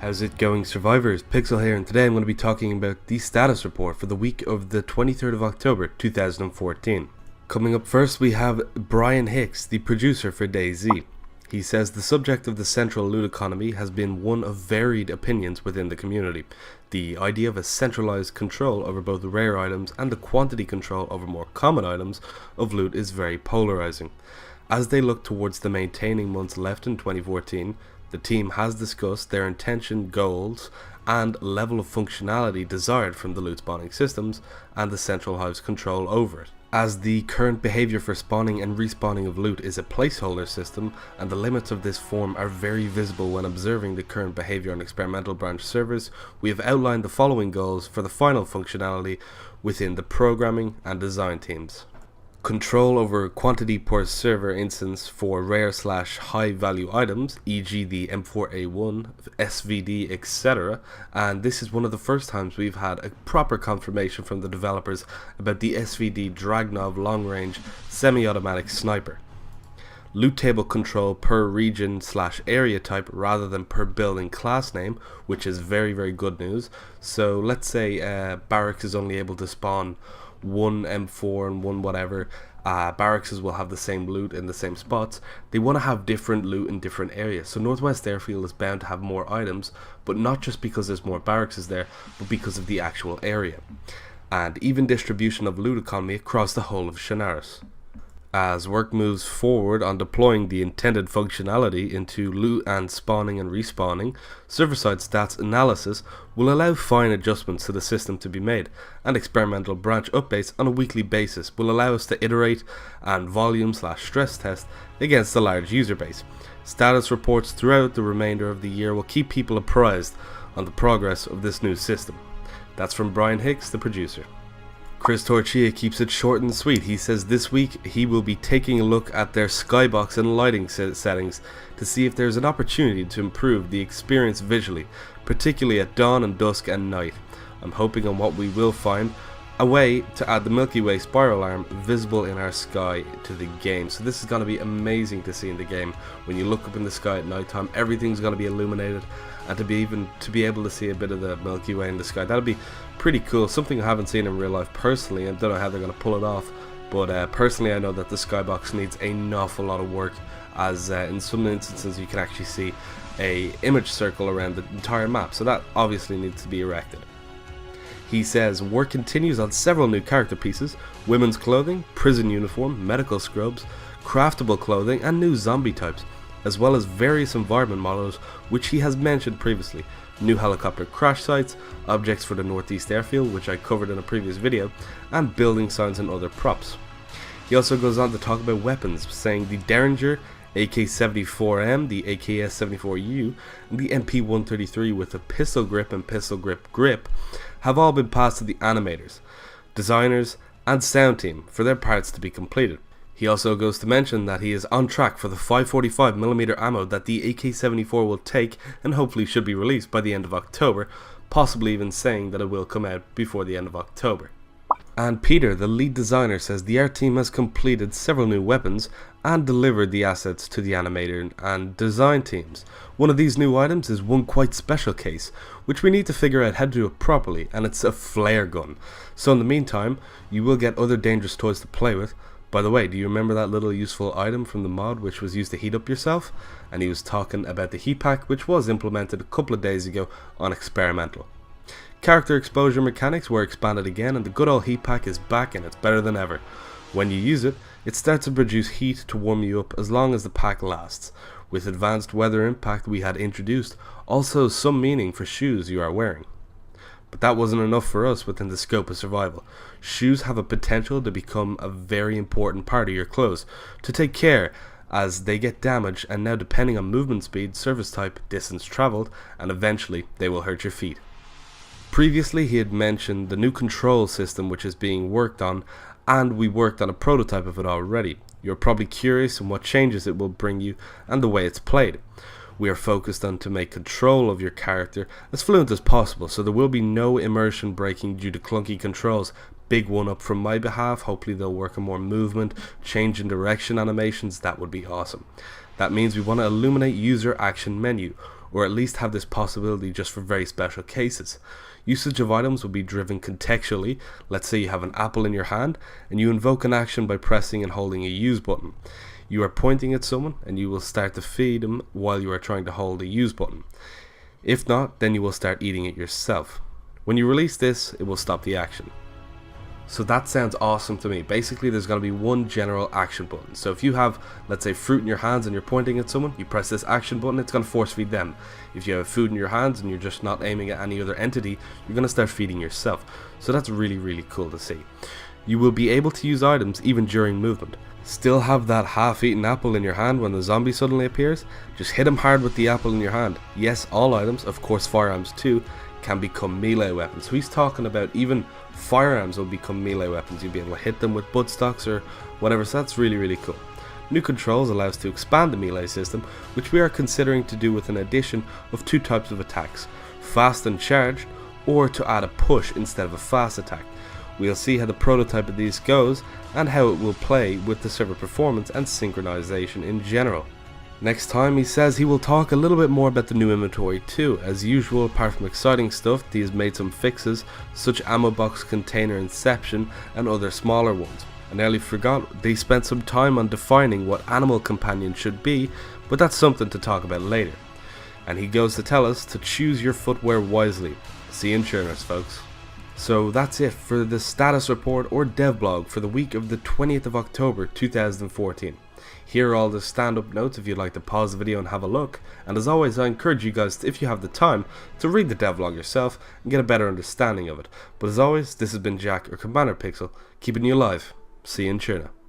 How's it going, survivors? Pixel here, and today I'm going to be talking about the status report for the week of the 23rd of October 2014. Coming up first, we have Brian Hicks, the producer for DayZ. He says the subject of the central loot economy has been one of varied opinions within the community. The idea of a centralized control over both rare items and the quantity control over more common items of loot is very polarizing. As they look towards the maintaining months left in 2014, the team has discussed their intention, goals, and level of functionality desired from the loot spawning systems and the central hive's control over it. As the current behavior for spawning and respawning of loot is a placeholder system, and the limits of this form are very visible when observing the current behavior on experimental branch servers, we have outlined the following goals for the final functionality within the programming and design teams. Control over quantity per server instance for rare/high value items, e.g. the M4A1, SVD, etc. And this is one of the first times we've had a proper confirmation from the developers about the SVD Dragnov long range semi-automatic sniper. Loot table control per region/area type rather than per building class name, which is very good news. So let's say Barracks is only able to spawn one M4 and one whatever. Barracks will have the same loot in the same spots. They want to have different loot in different areas. So Northwest Airfield is bound to have more items, but not just because there's more barracks there, but because of the actual area. And even distribution of loot economy across the whole of Chernarus. As work moves forward on deploying the intended functionality into loot and spawning and respawning, server-side stats analysis will allow fine adjustments to the system to be made, and experimental branch updates on a weekly basis will allow us to iterate and volume/stress test against a large user base. Status reports throughout the remainder of the year will keep people apprised on the progress of this new system. That's from Brian Hicks, the producer. Chris Torchia keeps it short and sweet. He says this week he will be taking a look at their skybox and lighting settings to see if there's an opportunity to improve the experience visually, particularly at dawn and dusk and night. I'm hoping on what we will find a way to add the Milky Way spiral arm visible in our sky to the game. So this is going to be amazing to see in the game. When you look up in the sky at night time, everything's going to be illuminated, and to be able to see a bit of the Milky Way in the sky, that'll be pretty cool. Something I haven't seen in real life personally. I don't know how they're going to pull it off, but personally I know that the skybox needs an awful lot of work, as in some instances you can actually see a image circle around the entire map, so that obviously needs to be erected. He says work continues on several new character pieces, women's clothing, prison uniform, medical scrubs, craftable clothing, and new zombie types, as well as various environment models which he has mentioned previously, new helicopter crash sites, objects for the Northeast Airfield, which I covered in a previous video, and building signs and other props. He also goes on to talk about weapons, saying the Derringer, AK-74M, the AKS-74U, and the MP-133 with a pistol grip and pistol grip have all been passed to the animators, designers, and sound team for their parts to be completed. He also goes to mention that he is on track for the 545mm ammo that the AK-74 will take, and hopefully should be released by the end of October, possibly even saying that it will come out before the end of October. And Peter, the lead designer, says the art team has completed several new weapons and delivered the assets to the animator and design teams. One of these new items is one quite special case, which we need to figure out how to do it properly, and it's a flare gun. So in the meantime, you will get other dangerous toys to play with. By the way, do you remember that little useful item from the mod which was used to heat up yourself? And he was talking about the heat pack, which was implemented a couple of days ago on experimental. Character exposure mechanics were expanded again, and the good old heat pack is back, and it's better than ever. When you use it, it starts to produce heat to warm you up as long as the pack lasts. With advanced weather impact we had introduced also some meaning for shoes you are wearing. But that wasn't enough for us within the scope of survival. Shoes have a potential to become a very important part of your clothes, to take care as they get damaged, and now depending on movement speed, service type, distance travelled, and eventually they will hurt your feet. Previously he had mentioned the new control system which is being worked on, and we worked on a prototype of it already. You're probably curious on what changes it will bring you and the way it's played. We are focused on to make control of your character as fluent as possible, so there will be no immersion breaking due to clunky controls. Big one up from my behalf. Hopefully they'll work on more movement, change in direction animations. That would be awesome. That means we want to illuminate user action menu, or at least have this possibility just for very special cases. Usage of items will be driven contextually. Let's say you have an apple in your hand and you invoke an action by pressing and holding a use button. You are pointing at someone and you will start to feed them while you are trying to hold a use button. If not, then you will start eating it yourself. When you release this, it will stop the action. So that sounds awesome to me. Basically, there's going to be one general action button. So if you have, let's say, fruit in your hands and you're pointing at someone, you press this action button, it's going to force feed them. If you have food in your hands and you're just not aiming at any other entity, you're going to start feeding yourself. So that's really, really cool to see. You will be able to use items even during movement. Still have that half-eaten apple in your hand when the zombie suddenly appears? Just hit him hard with the apple in your hand. Yes, all items, of course firearms too, can become melee weapons. So he's talking about even firearms will become melee weapons. You'll be able to hit them with buttstocks or whatever, so that's really, really cool. New controls allow us to expand the melee system, which we are considering to do with an addition of 2 types of attacks, fast and charged, or to add a push instead of a fast attack. We'll see how the prototype of these goes and how it will play with the server performance and synchronization in general. Next time he says he will talk a little bit more about the new inventory too. As usual, apart from exciting stuff, he has made some fixes such ammo box container inception and other smaller ones. I nearly forgot, they spent some time on defining what animal companion should be, but that's something to talk about later. And he goes to tell us to choose your footwear wisely. See you in Chernarus, folks. So that's it for the status report or devlog for the week of the 20th of October 2014. Here are all the stand-up notes if you'd like to pause the video and have a look, and as always I encourage you guys, if you have the time, to read the devlog yourself and get a better understanding of it. But as always, this has been Jack or Commander Pixel, keeping you alive. See you in Chernarus.